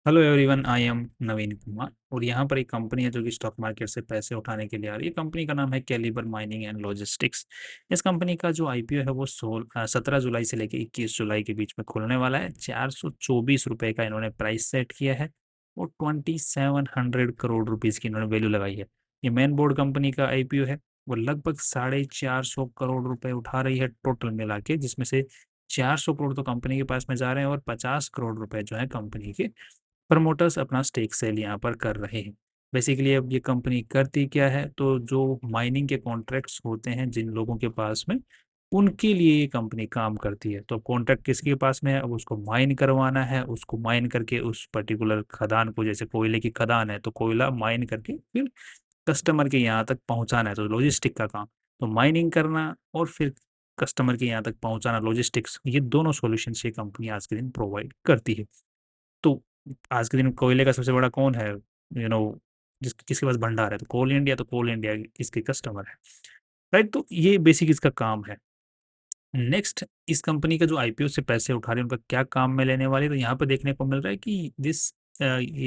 Hello everyone, I am नवीन कुमार और यहाँ पर एक कंपनी है जो कि स्टॉक मार्केट से पैसे उठाने के लिए आ रही है। कंपनी का नाम है कैलिबर माइनिंग एंड लॉजिस्टिक्स। इस कंपनी का जो आईपीओ है वो 17 जुलाई से लेकर 21 जुलाई के बीच में खुलने वाला है। 424 रुपये का इन्होंने प्राइस सेट किया है और 2700 करोड़ रुपीज़ की इन्होंने वैल्यू लगाई है। ये मेन बोर्ड कंपनी का आईपीओ है। वो लगभग 450 करोड़ रुपए उठा रही है टोटल मिला के, जिसमें से 400 करोड़ तो कंपनी के पास में जा रहे हैं और 50 करोड़ रुपए जो है कंपनी के प्रमोटर्स अपना स्टेक सेल यहाँ पर कर रहे हैं। बेसिकली अब ये कंपनी करती क्या है, तो जो माइनिंग के कॉन्ट्रैक्ट्स होते हैं जिन लोगों के पास में, उनके लिए ये कंपनी काम करती है। तो कॉन्ट्रैक्ट किसके पास में है, अब उसको माइन करवाना है, उसको माइन करके उस पर्टिकुलर खदान को, जैसे कोयले की खदान है तो कोयला माइन करके फिर कस्टमर के यहाँ तक पहुँचाना है, तो लॉजिस्टिक का काम। तो माइनिंग करना और फिर कस्टमर के यहाँ तक पहुँचाना, लॉजिस्टिक्स, ये दोनों सॉल्यूशंस ये कंपनी आज के दिन प्रोवाइड करती है। तो आज के दिन कोयले का सबसे बड़ा कौन है, यू नो किसके पास भंडार है, तो कोल इंडिया। तो कोल इंडिया इसके कस्टमर है, राइट। तो ये बेसिक इसका काम है। नेक्स्ट, इस कंपनी का जो आईपीओ से पैसे उठा रहे हैं उनका क्या काम में लेने वाले, तो यहाँ पे देखने को मिल रहा है कि ये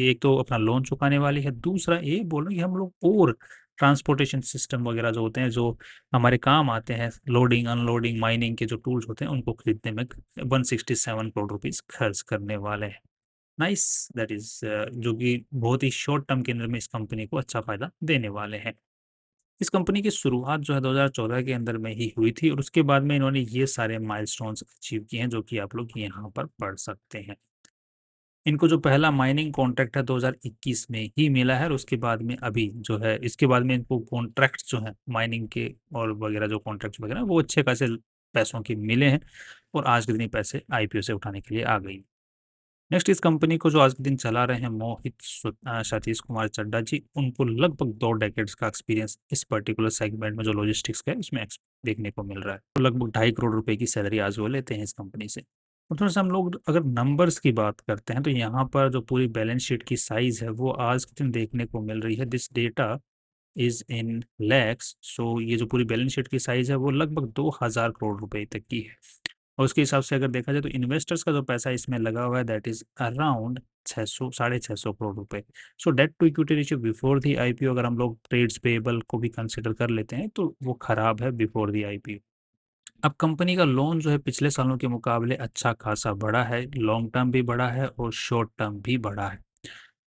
एक तो अपना लोन चुकाने वाली है, दूसरा ये बोल रहे हैं कि हम लोग और ट्रांसपोर्टेशन सिस्टम वगैरह जो होते हैं, जो हमारे काम आते हैं, लोडिंग अनलोडिंग माइनिंग के जो टूल्स होते हैं, उनको खरीदने में 167 करोड़ रुपीज खर्च करने वाले हैं। नाइस, दैट इज जो कि बहुत ही शॉर्ट टर्म के अंदर में इस कंपनी को अच्छा फायदा देने वाले हैं। इस कंपनी की शुरुआत जो है 2014 के अंदर में ही हुई थी और उसके बाद में इन्होंने ये सारे माइलस्टोन्स अचीव किए हैं जो कि आप लोग यहाँ पर पढ़ सकते हैं। इनको जो पहला माइनिंग कॉन्ट्रैक्ट है 2021 में ही मिला है और उसके बाद में अभी जो है, इसके बाद में इनको कॉन्ट्रैक्ट जो है माइनिंग के और वगैरह जो कॉन्ट्रैक्ट वगैरह वो अच्छे खासे पैसों के मिले हैं और आज के दिन ये पैसे आईपीओ से उठाने के लिए आ गई। नेक्स्ट, इस कंपनी को जो आज के दिन चला रहे हैं सतीश कुमार चड्ढा जी, उनको लगभग 2 डेकेड्स का एक्सपीरियंस इस पर्टिकुलर सेगमेंट में जो लॉजिस्टिक्स का है उसमें देखने को मिल रहा है। तो लगभग 2.5 करोड़ रुपए की सैलरी आज वो लेते हैं इस कंपनी से। और थोड़ा सा हम लोग अगर नंबर्स की बात करते हैं तो यहाँ पर जो पूरी बैलेंस शीट की साइज है वो आज के दिन देखने को मिल रही है। This data is in lakhs. So ये जो पूरी बैलेंस शीट की साइज है वो लगभग 2000 करोड़ रुपए तक की है। और उसके हिसाब से अगर देखा जाए तो इन्वेस्टर्स का जो पैसा इसमें लगा हुआ है दैट इज अराउंड 600 650 करोड़ रुपए। So debt to equity ratio before the IPO, अगर हम लोग ट्रेड्स पेएबल को भी कंसिडर कर लेते हैं तो वो खराब है बिफोर दी आईपीओ। अब कंपनी का लोन जो है पिछले सालों के मुकाबले अच्छा खासा बढ़ा है, लॉन्ग टर्म भी बढ़ा है और शॉर्ट टर्म भी बढ़ा है।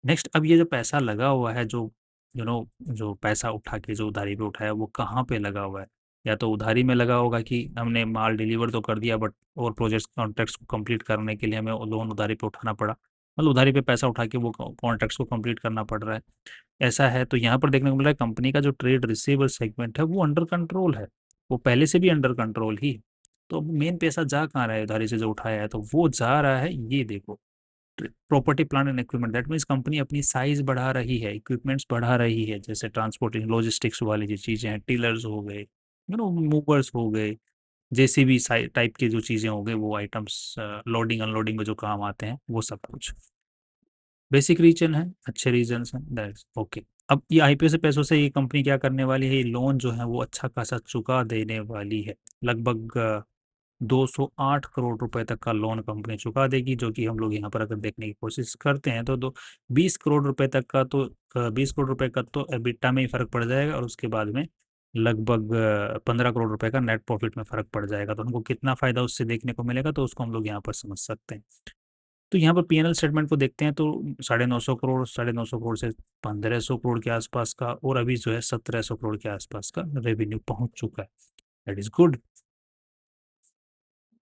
नेक्स्ट, अब ये जो पैसा लगा हुआ है, जो जो पैसा उठा के जो उधारी पे उठाया वो कहाँ पे लगा हुआ है, या तो उधारी में लगा होगा कि हमने माल डिलीवर तो कर दिया बट और प्रोजेक्ट्स कॉन्ट्रैक्ट्स को कंप्लीट करने के लिए हमें लोन उधारी पे उठाना पड़ा, मतलब उधारी पे पैसा उठा के वो कॉन्ट्रैक्ट्स को कंप्लीट करना पड़ रहा है। ऐसा है तो यहाँ पर देखने को मिल रहा है कंपनी का जो ट्रेड रिसीवेबल सेगमेंट है वो अंडर कंट्रोल है, वो पहले से भी अंडर कंट्रोल ही है। तो अब मेन पैसा जा कहाँ रहा है, उधारी से जो उठाया है तो वो जा रहा है, ये देखो, property plant and equipment. That means company अपनी साइज बढ़ा रही है, इक्विपमेंट्स बढ़ा रही है, जैसे ट्रांसपोर्टिंग लॉजिस्टिक्स वाली जो चीज़ें हैं, टिलर्स हो गए, मूवर्स हो गए, जेसीबी टाइप की जो चीज़ें हो गई, वो आइटम्स लोडिंग अनलोडिंग में जो काम आते हैं वो सब कुछ। बेसिक रीजन है, अच्छे रीजन हैं, दैट्स ओके। अब ये आईपीओ से पैसों से ये कंपनी क्या करने वाली है, ये लोन जो है वो अच्छा खासा चुका देने वाली है। लगभग 208 करोड़ रुपए तक का लोन कंपनी चुका देगी, जो कि हम लोग यहाँ पर अगर देखने की कोशिश करते हैं तो 20 करोड़ रुपए तक का, तो 20 करोड़ रुपए का तो एबिटा में ही फर्क पड़ जाएगा और उसके बाद में लगभग 15 करोड़ रुपए का नेट प्रॉफिट में फर्क पड़ जाएगा। तो हमको कितना फायदा उससे देखने को मिलेगा, तो उसको हम लोग यहाँ पर समझ सकते हैं। तो यहाँ पर पीएनएल स्टेटमेंट को देखते हैं तो 950 करोड़, 950 करोड़ से 1500 करोड़ के आसपास का, और अभी जो है 1700 करोड़ के आसपास का रेवेन्यू पहुंच चुका है। That is good.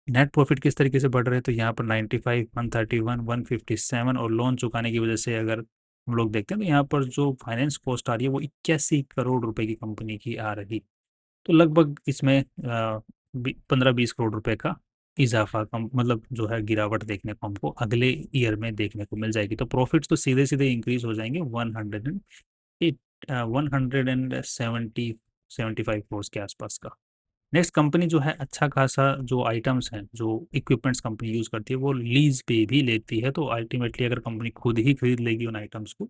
Net profit किस तरीके से बढ़ रहे हैं, तो यहाँ पर 95, 131, 157, और लोन चुकाने की वजह से अगर हम लोग देखते हैं तो यहाँ पर जो फाइनेंस कॉस्ट आ रही है वो 81 करोड़ रुपए की कंपनी की आ रही। तो लगभग इसमें 15-20 करोड़ रुपए का इजाफा, कम मतलब जो है गिरावट देखने को हमको अगले ईयर में देखने को मिल जाएगी। तो प्रॉफिट्स तो सीधे सीधे इंक्रीज हो जाएंगे 175 करोड़ के आसपास का। नेक्स्ट, कंपनी जो है अच्छा खासा जो आइटम्स हैं, जो इक्विपमेंट्स कंपनी यूज़ करती है वो लीज पे भी लेती है। तो अल्टीमेटली अगर कंपनी खुद ही खरीद लेगी उन आइटम्स को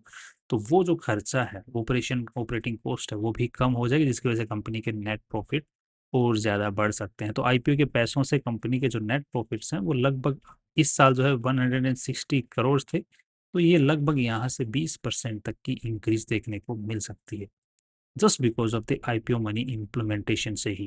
तो वो जो खर्चा है, ऑपरेटिंग कॉस्ट है, वो भी कम हो जाएगी, जिसकी वजह से कंपनी के नेट प्रॉफिट और ज़्यादा बढ़ सकते हैं। तो आईपीओ के पैसों से कंपनी के जो नेट प्रॉफिट्स हैं वो लगभग इस साल जो है 160 करोड़ थे, तो ये लगभग यहाँ से 20% तक की इंक्रीज देखने को मिल सकती है, just because of the IPO money implementation से ही।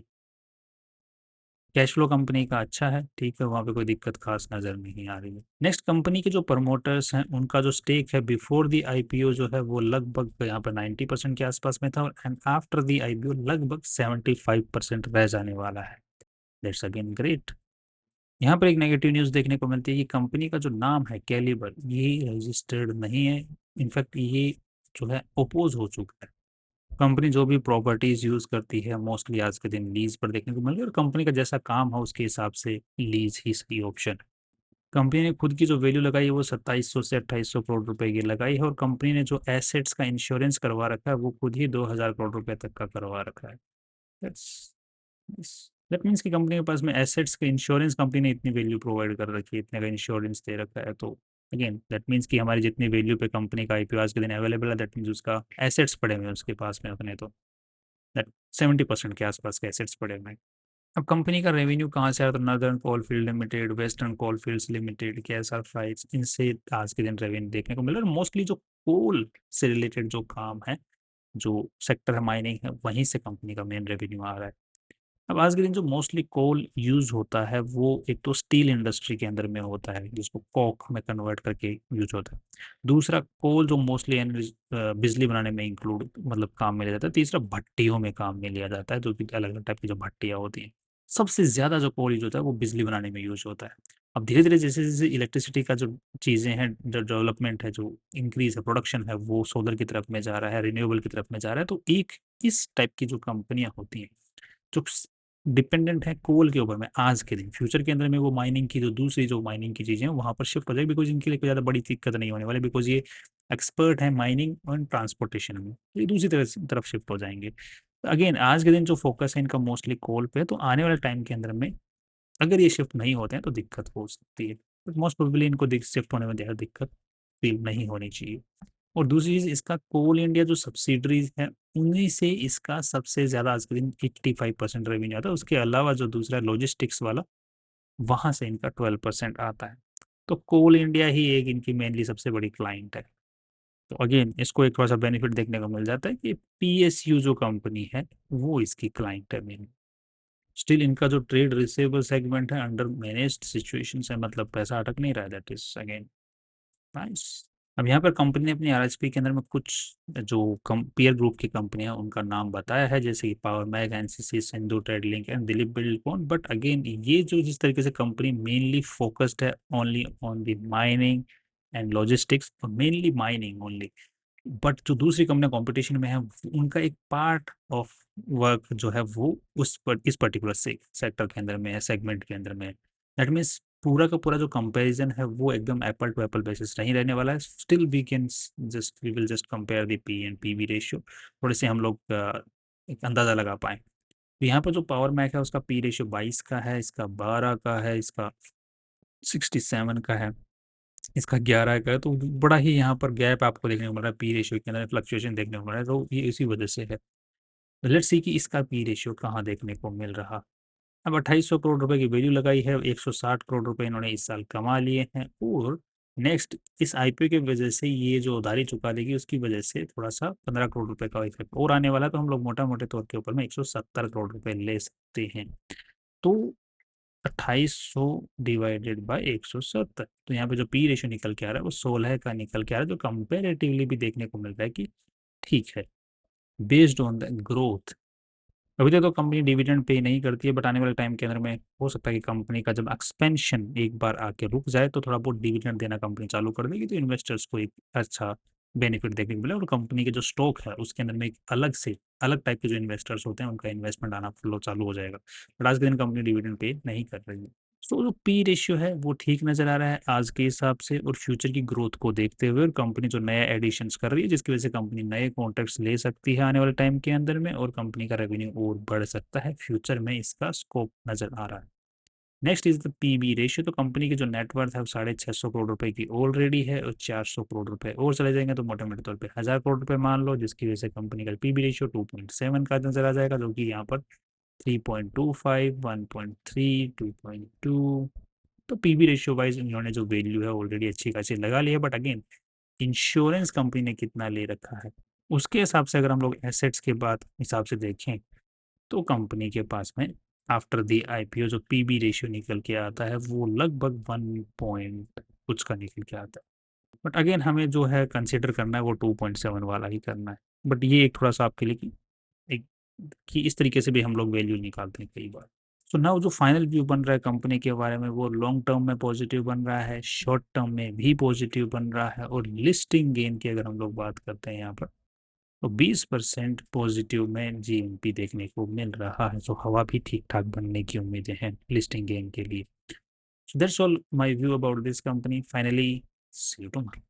कैश फ्लो कंपनी का अच्छा है, ठीक है, वहाँ पे कोई दिक्कत खास नज़र नहीं आ रही है। नेक्स्ट, कंपनी के जो प्रमोटर्स हैं उनका जो स्टेक है बिफोर दी आईपीओ जो है वो लगभग यहाँ पर 90% के आसपास में था, और एंड आफ्टर दी आईपीओ लगभग 75% रह जाने वाला है। That's again great. यहाँ पर एक नेगेटिव न्यूज़ देखने को मिलती है कि कंपनी का जो नाम है कैलिबर, ये रजिस्टर्ड नहीं है। इनफैक्ट ये जो है ओपोज हो चुका है। कंपनी जो भी प्रॉपर्टीज यूज करती है मोस्टली आज के दिन लीज पर देखने को मिल रही है, और कंपनी का जैसा काम है उसके हिसाब से लीज ही सही ऑप्शन है। कंपनी ने खुद की जो वैल्यू लगाई है वो 2700 से 2800 करोड़ रुपए की लगाई है, और कंपनी ने जो एसेट्स का इंश्योरेंस करवा रखा है वो खुद ही 2000 करोड़ रुपए तक का करवा रखा है। दैट मीन्स कि कंपनी के पास में एसेट्स का इंश्योरेंस, कंपनी ने इतनी वैल्यू प्रोवाइड कर रखी है, इतने का इंश्योरेंस दे रखा है। तो अगेन दैट मीन्स कि हमारी जितनी वैल्यू पे कंपनी का आईपीओ आज के दिन अवेलेबल है, दैट मीन्स उसका एसेट्स पड़े हुए हैं उसके पास में अपने, तो दैट 70% के आसपास के एसेट्स पड़े हुए हैं। अब कंपनी का रेवेन्यू कहाँ से आया, तो Northern Coalfield Limited, Western Coalfields Limited, KSR Freights, इनसे आज के दिन रेवेन्यू देखने को मिला। और मोस्टली जो कोल से रिलेटेड जो काम है, जो सेक्टर है माइनिंग है, वहीं से कंपनी का मेन रेवेन्यू आ रहा है। अब आज के दिन जो मोस्टली कोल यूज होता है वो एक तो स्टील इंडस्ट्री के अंदर में होता है, जिसको कोक में कन्वर्ट करके यूज होता है। दूसरा, कोल जो मोस्टली बिजली बनाने में इंक्लूड मतलब काम में लिया जाता है। तीसरा, भट्टियों में काम में लिया जाता है, जो कि अलग अलग टाइप की जो भट्टियाँ होती हैं। सबसे ज्यादा जो कोल यूज होता है वो बिजली बनाने में यूज होता है। अब धीरे धीरे जैसे जैसे इलेक्ट्रिसिटी का जो चीजें हैं, जो डेवलपमेंट है, जो इंक्रीज है, प्रोडक्शन है, वो सोलर की तरफ में जा रहा है, रिन्यूएबल की तरफ में जा रहा है। तो एक इस टाइप की जो कंपनियां होती हैं जो डिपेंडेंट है कोल के ऊपर में आज के दिन, फ्यूचर के अंदर में वो माइनिंग की जो दूसरी जो माइनिंग की चीजें हैं वहां पर शिफ्ट हो जाएगी, बिकॉज इनके लिए कोई ज्यादा बड़ी दिक्कत नहीं होने वाली, बिकॉज ये एक्सपर्ट है माइनिंग और ट्रांसपोर्टेशन में, ये दूसरी तरफ शिफ्ट हो जाएंगे। अगेन आज के दिन जो फोकस है इनका मोस्टली कोल पे, तो आने वाले टाइम के अंदर में अगर ये शिफ्ट नहीं होते हैं तो दिक्कत हो सकती है, बट मोस्ट प्रोबेबली इनको शिफ्ट होने में ज़्यादा दिक्कत फील नहीं होनी चाहिए। और दूसरी चीज, इसका कोल इंडिया जो सब्सिडरीज है उन्हीं से इसका सबसे ज्यादा आज के दिन 85% रेवेन्यू आता है। उसके अलावा जो दूसरा लॉजिस्टिक्स वाला, वहां से इनका 12% आता है। तो कोल इंडिया ही एक इनकी मेनली सबसे बड़ी क्लाइंट है। तो अगेन इसको एक थोड़ा सा बेनिफिट देखने को मिल जाता है कि पीएसयू जो कंपनी है वो इसकी क्लाइंट है मेन। स्टिल इनका जो ट्रेड रिसीवेबल सेगमेंट है अंडर मैनेज्ड सिचुएशन है, मतलब पैसा अटक नहीं रहा है, दैट इज अगेन नाइस। अब यहाँ पर कंपनी ने अपनी आरएचपी के अंदर में कुछ जो पीयर ग्रुप की कंपनियां उनका नाम बताया है, जैसे कि Power Mech, NCC, Sindhu Tradelink and Dilip Buildcon. But again ये जो जिस तरीके से कंपनी मेनली फोकस्ड है only on the mining and logistics, mainly mining only, but जो दूसरी कंपनियां कंपटीशन में है उनका एक पार्ट ऑफ वर्क जो है वो इस पर्टिकुलर सेक्टर के अंदर में है, सेगमेंट के अंदर में है। दैट मीन्स पूरा का पूरा जो कंपैरिजन है वो एकदम एप्पल टू एप्पल बेसिस नहीं रहने वाला है। Still we will just compare the P and PV ratio, थोड़े से हम लोग एक अंदाजा लगा पाए। तो यहाँ पर जो पावर मैक है उसका पी रेशियो 22 का है, इसका 12 का है, इसका 67 का है, इसका 11 का है। तो बड़ा ही यहाँ पर गैप आपको देखने को मिल रहा है, पी रेशियो के अंदर फ्लक्चुएशन देखने को मिल रहा है, तो ये इसी वजह से है। लेट्स सी कि इसका पी रेशियो कहाँ देखने को मिल रहा। अब 2800 करोड़ रुपए की वैल्यू लगाई है, 160 करोड़ रुपए इन्होंने इस साल कमा लिए हैं, और नेक्स्ट इस आईपीओ की वजह से ये जो उधारी चुका देगी उसकी वजह से थोड़ा सा 15 करोड़ रुपए का इफेक्ट और आने वाला है। तो हम लोग मोटा मोटे तौर के ऊपर में 170 करोड़ रुपए ले सकते हैं। तो 2800 डिवाइडेड बाय 170, तो यहाँ पे जो पी रेशियो निकल के आ रहा है वो 16 का निकल के आ रहा है, जो कंपेरेटिवली भी देखने को मिल रहा है कि ठीक है, बेस्ड ऑन द ग्रोथ। अभी तक तो कंपनी डिविडेंड पे नहीं करती है, बट आने वाले टाइम के अंदर में हो सकता है कि कंपनी का जब एक्सपेंशन एक बार आके रुक जाए तो थोड़ा बहुत डिविडेंड देना कंपनी चालू कर देगी, तो इन्वेस्टर्स को एक अच्छा बेनिफिट देखने को मिले, और कंपनी के जो स्टॉक है उसके अंदर में एक अलग टाइप के जो इन्वेस्टर्स होते हैं उनका इन्वेस्टमेंट आना फ्लो चालू हो जाएगा। बट आज के दिन कंपनी डिविडेंड पे नहीं कर रही है। तो जो पी रेशियो है वो ठीक नजर आ रहा है आज के हिसाब से, और फ्यूचर की ग्रोथ को देखते हुए, और कंपनी जो नया एडिशंस कर रही है जिसकी वजह से कंपनी नए कॉन्ट्रैक्ट्स ले सकती है आने वाले टाइम के अंदर में, और कंपनी का रेवेन्यू और बढ़ सकता है, फ्यूचर में इसका स्कोप नजर आ रहा है। Next is the PB ratio. तो कंपनी की जो नेटवर्थ है वो 650 करोड़ रुपए की ऑलरेडी है, और 400 करोड़ रुपए और चले जाएंगे तो मोटे मोटे तौर पे 1000 करोड़ रुपए मान लो, जिसकी वजह से कंपनी का पीबी रेशियो 2.7 का नजर आ जाएगा, जो कि यहाँ पर 3.25, 1.3, 2.2। तो पीवी रेशियो वाइज इन्होंने जो वैल्यू है ऑलरेडी अच्छी खासी लगा ली है, बट अगेन इंश्योरेंस कंपनी ने कितना ले रखा है, उसके हिसाब से अगर हम लोग एसेट्स के बाद हिसाब से देखें तो कंपनी के पास में आफ्टर दी आईपीओ जो पीबी रेशियो निकल के आता है वो लगभग 1 पॉइंट कुछ का निकल के आता है। बट अगेन हमें जो है कंसिडर करना है वो 2.7 वाला ही करना है। बट ये एक थोड़ा सा आपके लिए कि एक कि इस तरीके से भी हम लोग वैल्यू निकालते हैं कई बार। सो नाउ जो फाइनल व्यू बन रहा है कंपनी के बारे में वो लॉन्ग टर्म में पॉजिटिव बन रहा है, शॉर्ट टर्म में भी पॉजिटिव बन रहा है, और लिस्टिंग गेन की अगर हम लोग बात करते हैं यहाँ पर तो 20% पॉजिटिव में जीएमपी देखने को मिल रहा है। सो हवा भी ठीक ठाक बनने की उम्मीदें हैं लिस्टिंग गेन के लिए। So that's all my view about this company. Finally see you tomorrow.